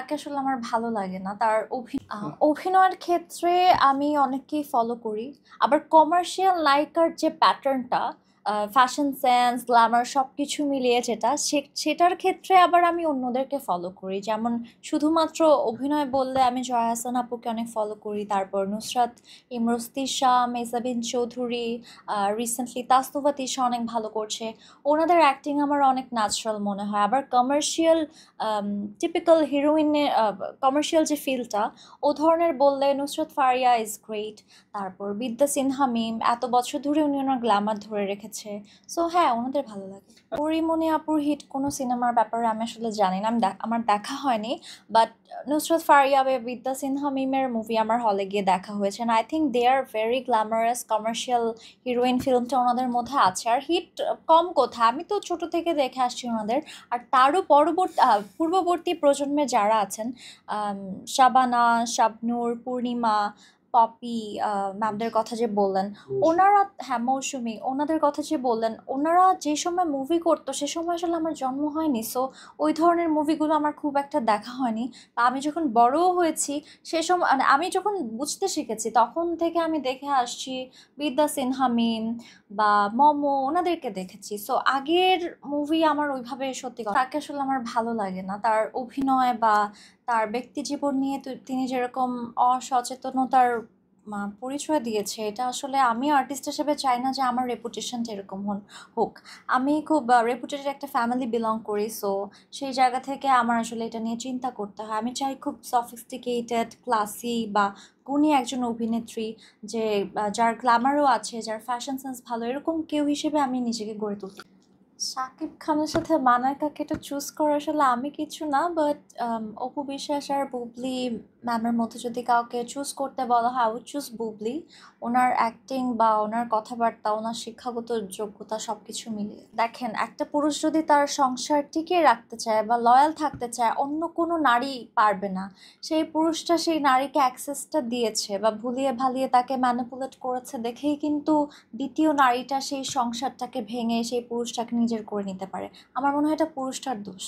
তাকে আসলে আমার ভালো লাগে না। তার অভিনয়ের ক্ষেত্রে আমি অনেককেই ফলো করি। আবার কমার্শিয়াল নায়িকার যে প্যাটার্নটা, ফ্যাশন সেন্স, গ্ল্যামার সবকিছু মিলিয়ে যেটা সেটার ক্ষেত্রে আবার আমি অন্যদেরকে ফলো করি। যেমন শুধুমাত্র অভিনয় বললে আমি জয়া আহসান আপুকে অনেক ফলো করি। তারপর নুসরাত ইমরোজ তিশা, মেহজাবিন চৌধুরী, রিসেন্টলি তাসনুভা তিশা অনেক ভালো করছে। ওনাদের অ্যাক্টিং আমার অনেক ন্যাচারাল মনে হয়। আবার কমার্শিয়াল টিপিক্যাল হিরোইনের কমার্শিয়াল যে ফিলটা ও ধরনের বললে নুসরাত ফারিয়া ইজ গ্রেট। তারপর বিদ্যা সিনহা মিম এত বছর ধরে উনি ওনার গ্ল্যামার ধরে রেখেছে। সো হ্যাঁ, ওনাদের ভালো লাগে। পরিমণি আপুর হিট কোনো সিনেমার ব্যাপারে আমি আসলে জানি না, আমার দেখা হয়নি। বাট নুসরাত ফারিয়া বা বিদ্যা সিনহা মিমের মুভি আমার হলে গিয়ে দেখা হয়েছে। I think they are very glamorous. Commercial heroine ফিল্মটা ওনাদের মধ্যে আছে। আর হিট কম কোথায়, আমি তো ছোট থেকে দেখে আসছি ওনাদের। আর তারও পূর্ববর্তী প্রজন্মে যারা আছেন, শাবানা, শাবনূর, পূর্ণিমা, পপি, ম্যামদের কথা যে বললেন, ওনারা, হ্যাঁ মৌসুমী, ওনাদের কথা যে বললেন, ওনারা যে সময় মুভি করতো সে সময় আসলে আমার জন্ম হয়নি। সো ওই ধরনের মুভিগুলো আমার খুব একটা দেখা হয়নি। বা আমি যখন বড়ও হয়েছি সে সময়, মানে আমি যখন বুঝতে শিখেছি তখন থেকে আমি দেখে আসছি বিদ্যা সিনহা মিম বা মমো, ওনাদেরকে দেখেছি। সো আগের মুভি আমার ওইভাবে, সত্যি কথা তাকে আসলে আমার ভালো লাগে না। তার অভিনয় বা তার ব্যক্তি জীবন নিয়ে তিনি যেরকম অসচেতনতার পরিচয় দিয়েছে, এটা আসলে আমি আর্টিস্ট হিসেবে চাই না যে আমার রেপুটেশনটা এরকম হোক। আমি খুব রেপুটেটেড একটা ফ্যামিলি বিলং করি। সো সেই জায়গা থেকে আমার আসলে এটা নিয়ে চিন্তা করতে হয়। আমি চাই খুব সফিস্টিকেটেড, ক্লাসি বা গুণী একজন অভিনেত্রী, যে যার গ্ল্যামারও আছে, যার ফ্যাশন সেন্স ভালো, এরকম কেউ হিসেবে আমি নিজেকে গড়ে তুলতে। শাকিব খানের সাথে মানাকাকে এটা চুজ করা আসলে আমি কিছু না, বাট অপু বিশ্বাস আর বুবলি ম্যামের মধ্যে যদি কাউকে চুজ করতে বলা হয়, আই উড চুজ বুবলি। ওনার অ্যাক্টিং বা ওনার কথাবার্তা, ওনার শিক্ষাগত যোগ্যতা সব কিছু মিলিয়ে দেখেন, একটা পুরুষ যদি তার সংসার টিকিয়ে রাখতে চায় বা লয়াল থাকতে চায়, অন্য কোনো নারী পারবে না। সেই পুরুষটা সেই নারীকে অ্যাক্সেসটা দিয়েছে বা ভুলিয়ে ভালিয়ে তাকে ম্যানিপুলেট করেছে দেখেই কিন্তু দ্বিতীয় নারীটা সেই সংসারটাকে ভেঙে সেই পুরুষটাকে নিজের করে নিতে পারে। আমার মনে হয় এটা পুরুষটার দোষ।